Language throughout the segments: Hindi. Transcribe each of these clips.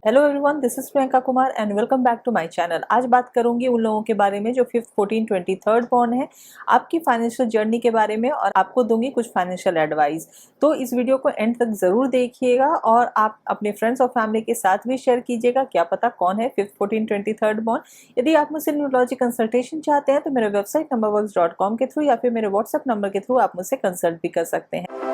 Hello everyone, this is Priyanka Kumar and welcome back to my channel. आज बात करूंगी उन लोगों के बारे में जो 5th, 14, 23rd बॉर्न है, आपकी फाइनेंशियल जर्नी के बारे में, और आपको दूंगी कुछ फाइनेंशियल एडवाइस। तो इस वीडियो को एंड तक जरूर देखिएगा और आप अपने फ्रेंड्स और फैमिली के साथ भी शेयर कीजिएगा। क्या पता कौन है 5th, 14, 23rd बॉर्न। यदि आप मुझसे न्यूमरोलॉजी कंसल्टेशन चाहते हैं तो मेरे वेबसाइट numberworks.com के थ्रू या फिर मेरे व्हाट्सएप नंबर के थ्रू आप मुझसे कंसल्ट भी कर सकते हैं।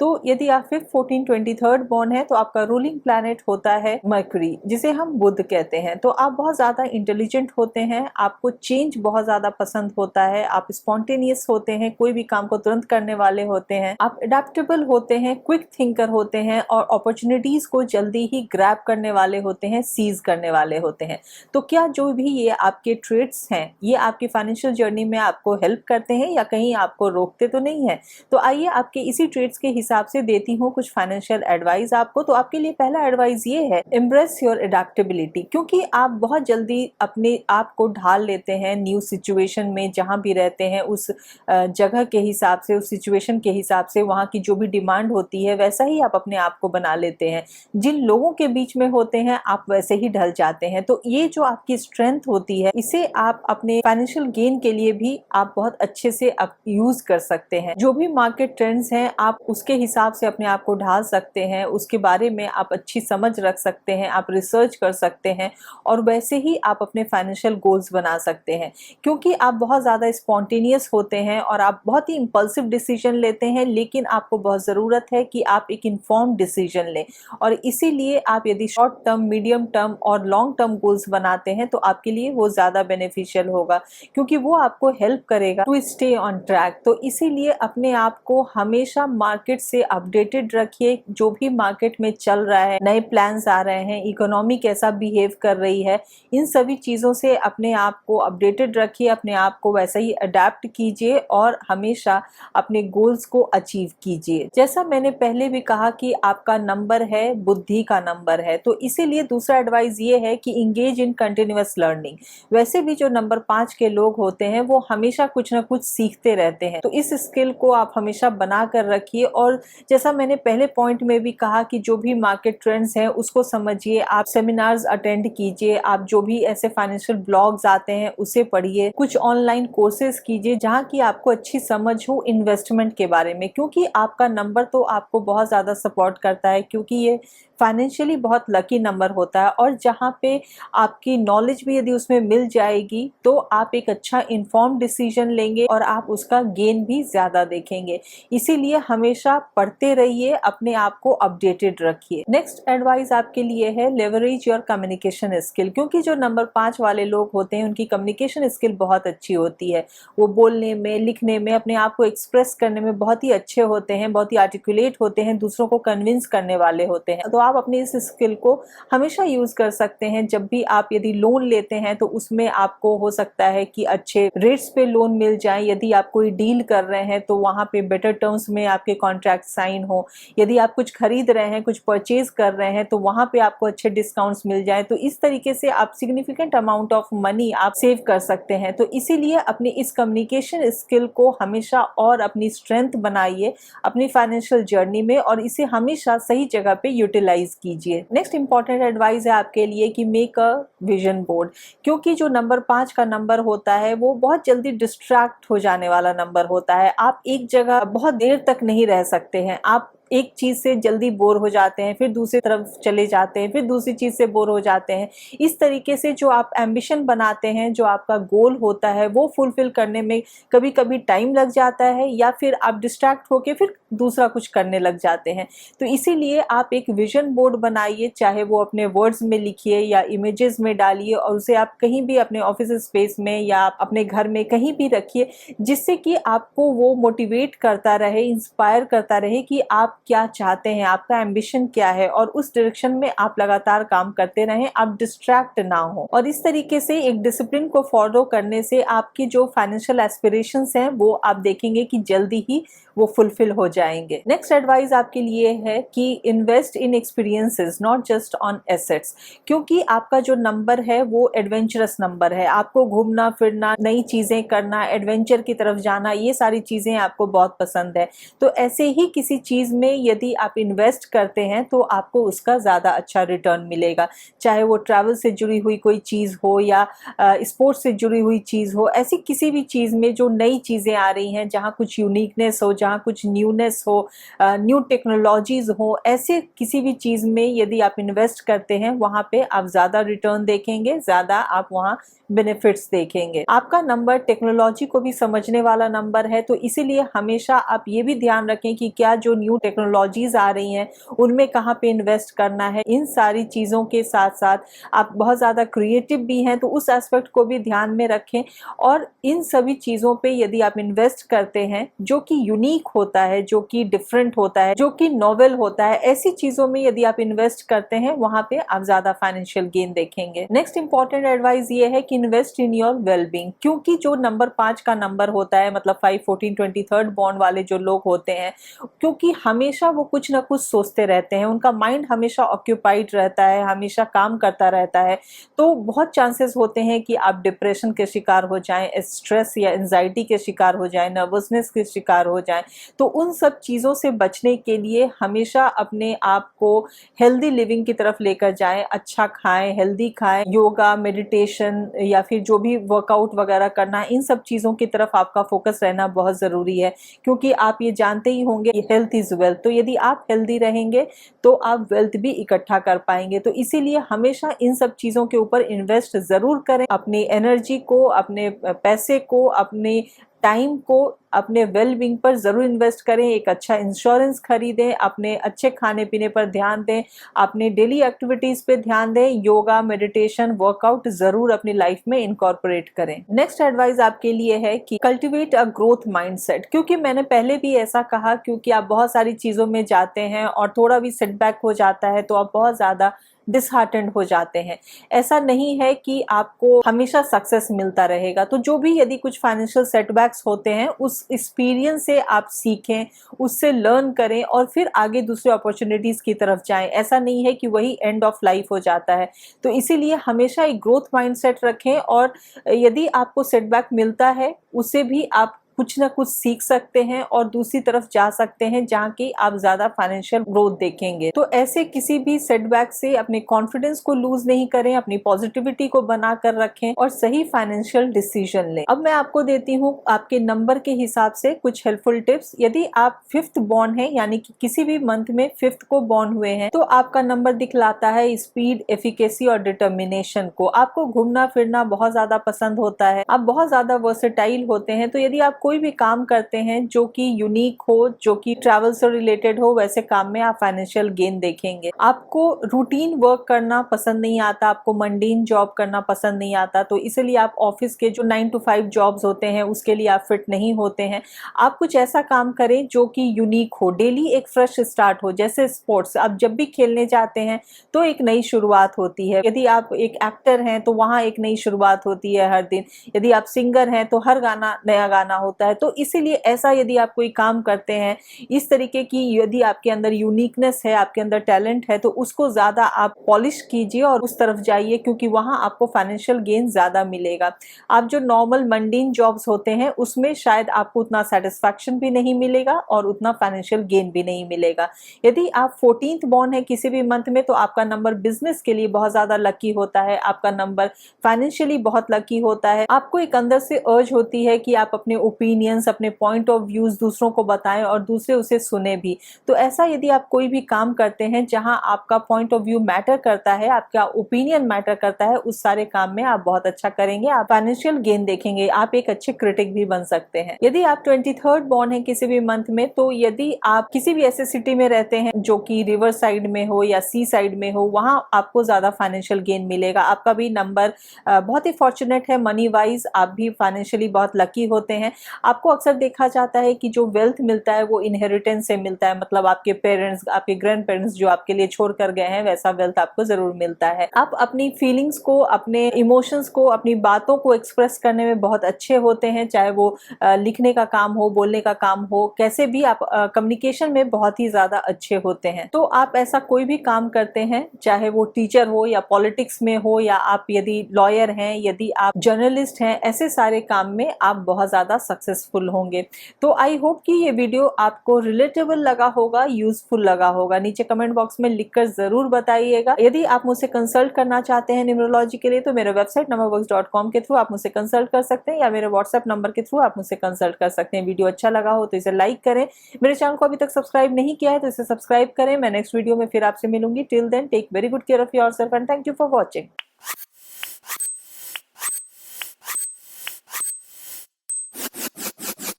तो यदि आप 5th, 14, 23rd बॉर्न है तो आपका रूलिंग प्लैनेट होता है मर्क्यूरी, जिसे हम बुध कहते हैं। तो आप बहुत ज़्यादा इंटेलिजेंट होते हैं, आपको चेंज बहुत ज़्यादा पसंद होता है, आप स्पॉन्टेनियस होते हैं, कोई भी काम को तुरंत करने वाले होते हैं, आप अडेप्टेबल होते हैं, क्विक थिंकर होते हैं और अपॉर्चुनिटीज़ को जल्दी ही ग्रैब करने वाले होते हैं, सीज करने वाले होते हैं। तो क्या जो भी ये आपके ट्रेड्स हैं ये आपकी फाइनेंशियल जर्नी में आपको हेल्प करते हैं या कहीं आपको रोकते तो नहीं है? तो आइए आपके इसी ट्रेड्स के हिसाब से देती हूँ कुछ फाइनेंशियल एडवाइस आपको। तो आपके लिए पहला एडवाइस ये है, एम्ब्रेस योर एडेप्टेबिलिटी, क्योंकि आप बहुत जल्दी अपने आप को ढाल लेते हैं न्यू सिचुएशन में। जहाँ भी रहते हैं उस जगह के हिसाब से, उस सिचुएशन के हिसाब से, वहाँ की जो भी डिमांड होती है वैसा ही आप अपने आप को बना लेते हैं। जिन लोगों के बीच में होते हैं आप वैसे ही ढल जाते हैं। तो ये जो आपकी स्ट्रेंथ होती है इसे आप अपने फाइनेंशियल गेन के लिए भी आप बहुत अच्छे से यूज कर सकते हैं। जो भी मार्केट ट्रेंड्स हैं आप उसके हिसाब से अपने आप को ढाल सकते हैं, उसके बारे में आप अच्छी समझ रख सकते हैं, आप रिसर्च कर सकते हैं और वैसे ही आप अपने फाइनेंशियल गोल्स बना सकते हैं। क्योंकि आप बहुत ज़्यादा स्पॉन्टेनियस होते हैं और आप बहुत ही इम्पल्सिव डिसीजन लेते हैं, लेकिन आपको बहुत ज़रूरत है कि आप एक इन्फॉर्म्ड डिसीजन लें। और इसीलिए आप यदि शॉर्ट टर्म, मीडियम टर्म और लॉन्ग टर्म गोल्स बनाते हैं तो आपके लिए वो ज़्यादा बेनिफिशियल होगा, क्योंकि वो आपको हेल्प करेगा टू स्टे ऑन ट्रैक। तो इसीलिए अपने आप को हमेशा मार्केट से अपडेटेड रखिए। जो भी मार्केट में चल रहा है, नए प्लान्स आ रहे हैं, इकोनॉमी कैसा बिहेव कर रही है, इन सभी चीज़ों से अपने आप को अपडेटेड रखिए, अपने आप को वैसा ही अडेप्ट कीजिए और हमेशा अपने गोल्स को अचीव कीजिए। जैसा मैंने पहले भी कहा कि आपका नंबर है, बुद्धि का नंबर है, तो इसीलिए दूसरा एडवाइस ये है कि इंगेज इन कंटिन्यूअस लर्निंग। वैसे भी जो नंबर 5 के लोग होते हैं वो हमेशा कुछ ना कुछ सीखते रहते हैं, तो इस स्किल को आप हमेशा बना कर रखिए। और जैसा मैंने पहले पॉइंट में भी कहा कि जो भी मार्केट ट्रेंड्स हैं उसको समझिए, आप सेमिनार्स अटेंड कीजिए, आप जो भी ऐसे फाइनेंशियल ब्लॉग्स आते हैं उसे पढ़िए, कुछ ऑनलाइन कोर्सेज कीजिए जहाँ की आपको अच्छी समझ हो इन्वेस्टमेंट के बारे में। क्योंकि आपका नंबर तो आपको बहुत ज़्यादा सपोर्ट करता है, क्योंकि ये फाइनेंशियली बहुत लकी नंबर होता है और जहाँ पे आपकी नॉलेज भी यदि उसमें मिल जाएगी तो आप एक अच्छा इन्फॉर्म्ड डिसीजन लेंगे और आप उसका गेन भी ज़्यादा देखेंगे। इसीलिए हमेशा पढ़ते रहिए, अपने आप को अपडेटेड रखिए। नेक्स्ट एडवाइस आपके लिए है, लेवरेज योर कम्युनिकेशन स्किल, क्योंकि जो नंबर 5 वाले लोग होते हैं उनकी कम्युनिकेशन स्किल बहुत अच्छी होती है। वो बोलने में, लिखने में, अपने आप को एक्सप्रेस करने में बहुत ही अच्छे होते हैं, बहुत ही आर्टिकुलेट होते हैं, दूसरों को कन्विंस करने वाले होते हैं। तो आप अपने इस स्किल को हमेशा यूज कर सकते हैं। जब भी आप यदि लोन लेते हैं तो उसमें आपको हो सकता है कि अच्छे रेट्स पे लोन मिल जाए। यदि आप कोई डील कर रहे हैं तो वहां पे बेटर टर्म्स में आपके कॉन्ट्रैक्ट साइन हो। यदि आप कुछ खरीद रहे हैं, कुछ परचेज कर रहे हैं तो वहां पे आपको अच्छे डिस्काउंट्स मिल जाए। तो इस तरीके से आप सिग्निफिकेंट अमाउंट ऑफ मनी आप सेव कर सकते हैं। तो इसीलिए अपनी इस कम्युनिकेशन स्किल को हमेशा और अपनी स्ट्रेंथ बनाइए अपनी फाइनेंशियल जर्नी में और इसे हमेशा सही जगह पे यूटिलाइज कीजिए। नेक्स्ट इंपॉर्टेंट एडवाइस है आपके लिए कि मेक अ विजन बोर्ड, क्योंकि जो नंबर 5 का नंबर होता है वो बहुत जल्दी डिस्ट्रैक्ट हो जाने वाला नंबर होता है। आप एक जगह बहुत देर तक नहीं रह सकते हैं, आप एक चीज से जल्दी बोर हो जाते हैं, फिर दूसरी तरफ चले जाते हैं, फिर दूसरी चीज से बोर हो जाते हैं। इस तरीके से जो आप एम्बिशन बनाते हैं, जो आपका गोल होता है वो फुलफिल करने में कभी कभी टाइम लग जाता है या फिर आप डिस्ट्रैक्ट होके फिर दूसरा कुछ करने लग जाते हैं। तो इसीलिए आप एक विजन बोर्ड बनाइए, चाहे वो अपने वर्ड्स में लिखिए या इमेजेस में डालिए और उसे आप कहीं भी अपने ऑफिस स्पेस में या अपने घर में कहीं भी रखिए, जिससे कि आपको वो मोटिवेट करता रहे, इंस्पायर करता रहे कि आप क्या चाहते हैं, आपका एम्बिशन क्या है और उस डायरेक्शन में आप लगातार काम करते रहें, आप डिस्ट्रैक्ट ना हो। और इस तरीके से एक डिसिप्लिन को फॉलो करने से आपकी जो फाइनेंशियल एस्पिरेशंस हैं वो आप देखेंगे कि जल्दी ही वो फुलफिल हो जाए। जाएंगे। नेक्स्ट एडवाइस आपके लिए है कि invest in experiences not just on assets, क्योंकि आपका जो नंबर है वो एडवेंचरस नंबर है। आपको घूमना फिरना, नई चीजें करना, एडवेंचर की तरफ जाना, ये सारी चीजें आपको बहुत पसंद है। तो ऐसे ही किसी चीज में यदि आप इन्वेस्ट करते हैं तो आपको उसका ज्यादा अच्छा रिटर्न मिलेगा, चाहे वो ट्रैवल से जुड़ी हुई कोई चीज हो या स्पोर्ट्स से जुड़ी हुई चीज हो। ऐसी किसी भी चीज में जो नई चीजें आ रही हैं, जहां कुछ यूनिकनेस हो, जहां कुछ न्यूनेस हो, न्यू टेक्नोलॉजीज हो, ऐसे किसी भी चीज में यदि आप इन्वेस्ट करते हैं वहां पे आप ज्यादा रिटर्न देखेंगे, ज्यादा आप वहां बेनिफिट्स देखेंगे। आपका नंबर टेक्नोलॉजी को भी समझने वाला नंबर है, तो इसीलिए हमेशा आप ये भी ध्यान रखें कि क्या जो न्यू टेक्नोलॉजीज आ रही हैं उनमें कहाँ पे इन्वेस्ट करना है। इन सारी चीजों के साथ साथ आप बहुत ज्यादा क्रिएटिव भी हैं तो उस एस्पेक्ट को भी ध्यान में रखें। और इन सभी चीजों पे यदि आप इन्वेस्ट करते हैं जो कि यूनिक होता है, जो कि डिफरेंट होता है, जो कि नॉवेल होता है, ऐसी चीजों में यदि आप इन्वेस्ट करते हैं वहां पे आप ज्यादा फाइनेंशियल गेन देखेंगे। नेक्स्ट इंपॉर्टेंट एडवाइस ये है कि इन्वेस्ट इन योर वेलबींग, क्योंकि जो नंबर 5 का नंबर होता है, मतलब 5, 14, 23 बॉन्ड वाले जो लोग होते हैं, क्योंकि हमेशा वो कुछ ना कुछ सोचते रहते हैं, उनका माइंड हमेशा ऑक्यूपाइड रहता है, हमेशा काम करता रहता है, तो बहुत चांसेस होते हैं कि आप डिप्रेशन के शिकार हो जाएं, स्ट्रेस या एंजाइटी के शिकार हो जाएं, नर्वसनेस के शिकार हो जाएं। तो उन सब चीज़ों से बचने के लिए हमेशा अपने आप को हेल्दी लिविंग की तरफ लेकर जाएं, अच्छा खाएं, हेल्दी खाएं, योगा, मेडिटेशन या फिर जो भी वर्कआउट वगैरह करना, इन सब चीज़ों की तरफ आपका फोकस रहना बहुत ज़रूरी है, क्योंकि आप ये जानते ही होंगे हेल्थ इज़ वेल्थ। तो यदि आप हेल्दी रहेंगे तो आप वेल्थ भी इकट्ठा कर पाएंगे। तो इसीलिए हमेशा इन सब चीज़ों के ऊपर इन्वेस्ट ज़रूर करें, अपनी एनर्जी को, अपने पैसे को, अपने टाइम को, अपने वेल बीइंग पर जरूर इन्वेस्ट करें। एक अच्छा इंश्योरेंस खरीदें, अपने अच्छे खाने पीने पर ध्यान दें, अपने डेली एक्टिविटीज पे ध्यान दें, योगा, मेडिटेशन, वर्कआउट जरूर अपनी लाइफ में इनकॉर्पोरेट करें। नेक्स्ट एडवाइस आपके लिए है कि कल्टिवेट अ ग्रोथ माइंडसेट, क्योंकि मैंने पहले भी ऐसा कहा, क्योंकि आप बहुत सारी चीजों में जाते हैं और थोड़ा भी सेटबैक हो जाता है तो आप बहुत ज्यादा डिसहार्टेंड हो जाते हैं। ऐसा नहीं है कि आपको हमेशा सक्सेस मिलता रहेगा। तो जो भी यदि कुछ फाइनेंशियल सेटबैक्स होते हैं उस एक्सपीरियंस से आप सीखें, उससे लर्न करें और फिर आगे दूसरे अपॉर्चुनिटीज की तरफ जाएं। ऐसा नहीं है कि वही एंड ऑफ लाइफ हो जाता है। तो इसीलिए हमेशा एक ग्रोथ माइंडसेट रखें और यदि आपको सेटबैक मिलता है उससे भी आप कुछ ना कुछ सीख सकते हैं और दूसरी तरफ जा सकते हैं जहां की आप ज्यादा फाइनेंशियल ग्रोथ देखेंगे। तो ऐसे किसी भी सेटबैक से अपने कॉन्फिडेंस को लूज नहीं करें, अपनी पॉजिटिविटी को बनाकर रखें और सही फाइनेंशियल डिसीजन लें। अब मैं आपको देती हूँ आपके नंबर के हिसाब से कुछ हेल्पफुल टिप्स। यदि आप 5th बॉर्न है, यानी कि किसी भी मंथ में 5th को बॉर्न हुए हैं, तो आपका नंबर दिखलाता है स्पीड, एफिकेसी और डिटर्मिनेशन को। आपको घूमना फिरना बहुत ज्यादा पसंद होता है, आप बहुत ज्यादा वर्सेटाइल होते हैं। तो यदि आप कोई भी काम करते हैं जो कि यूनिक हो, जो कि ट्रैवल से रिलेटेड हो, वैसे काम में आप फाइनेंशियल गेन देखेंगे। आपको रूटीन वर्क करना पसंद नहीं आता, आपको मंडीन जॉब करना पसंद नहीं आता, तो इसलिए आप ऑफिस के जो 9 to 5 जॉब्स होते हैं उसके लिए आप फिट नहीं होते हैं। आप कुछ ऐसा काम करें जो कि यूनिक हो, डेली एक फ्रेश स्टार्ट हो। जैसे स्पोर्ट्स, आप जब भी खेलने जाते हैं तो एक नई शुरुआत होती है। यदि आप एक एक्टर हैं तो वहां एक नई शुरुआत होती है हर दिन। यदि आप सिंगर हैं तो हर गाना नया गाना होता है। तो इसीलिए ऐसा यदि आप कोई काम करते हैं इस तरीके की, यदि आपके अंदर यूनिकनेस है, आपके अंदर टैलेंट है, तो उसको ज्यादा आप पॉलिश कीजिए और उस तरफ जाइए, क्योंकि वहां आपको फाइनेंशियल गेन ज्यादा मिलेगा। आप जो नॉर्मल मंडीन जॉब्स होते हैं उसमें शायद आपको उतना सेटिस्फैक्शन भी नहीं मिलेगा और उतना फाइनेंशियल गेन भी नहीं मिलेगा। यदि आप 14th बॉर्न है किसी भी मंथ में, तो आपका नंबर बिजनेस के लिए बहुत ज्यादा लकी होता है, आपका नंबर फाइनेंशियली बहुत लकी होता है। आपको एक अंदर से अर्ज होती है कि आप अपने ओपिनियंस, अपने पॉइंट ऑफ व्यूज दूसरों को बताएं और दूसरे उसे सुने भी। तो ऐसा यदि आप कोई भी काम करते हैं जहां आपका पॉइंट ऑफ व्यू मैटर करता है, आपका ओपिनियन मैटर करता है, उस सारे काम में आप बहुत अच्छा करेंगे, आप फाइनेंशियल गेन देखेंगे, आप एक अच्छे क्रिटिक भी बन सकते हैं। यदि आप 23rd बॉर्न है किसी भी मंथ में, तो यदि आप किसी भी ऐसे सिटी में रहते हैं जो कि रिवर साइड में हो या सी साइड में हो, वहां आपको ज्यादा फाइनेंशियल गेन मिलेगा। आपका भी नंबर बहुत ही फॉर्चुनेट है, मनी वाइज आप भी फाइनेंशियली बहुत लकी होते हैं। आपको अक्सर देखा जाता है कि जो वेल्थ मिलता है वो इनहेरिटेंस से मिलता है, मतलब आपके पेरेंट्स, आपके ग्रैंड पेरेंट्स जो आपके लिए छोड़ कर गए हैं वैसा वेल्थ आपको जरूर मिलता है। आप अपनी फीलिंग्स को, अपने इमोशंस को, अपनी बातों को एक्सप्रेस करने में बहुत अच्छे होते हैं, चाहे वो लिखने का काम हो, बोलने का काम हो, कैसे भी आप कम्युनिकेशन में बहुत ही ज्यादा अच्छे होते हैं। तो आप ऐसा कोई भी काम करते हैं, चाहे वो टीचर हो या पॉलिटिक्स में हो, या आप यदि लॉयर हैं, यदि आप जर्नलिस्ट हैं, ऐसे सारे काम में आप बहुत ज्यादा सक्सेसफुल होंगे। तो आई होप कि ये वीडियो आपको रिलेटेबल लगा होगा, यूजफुल लगा होगा। नीचे कमेंट बॉक्स में लिखकर जरूर बताइएगा। यदि आप मुझसे कंसल्ट करना चाहते हैं न्यूमरोलॉजी के लिए तो मेरे वेबसाइट numberworks.com के थ्रू आप मुझसे कंसल्ट कर सकते हैं, या मेरे व्हाट्सएप नंबर के थ्रू आप मुझसे कंसल्ट कर सकते हैं। वीडियो अच्छा लगा हो तो इसे लाइक करें, मेरे चैनल को अभी तक सब्सक्राइब नहीं किया है तो इसे सब्सक्राइब करें। मैं नेक्स्ट वीडियो में फिर आपसे मिलूंगी। Till then take very good care of yourself and thank you for watching.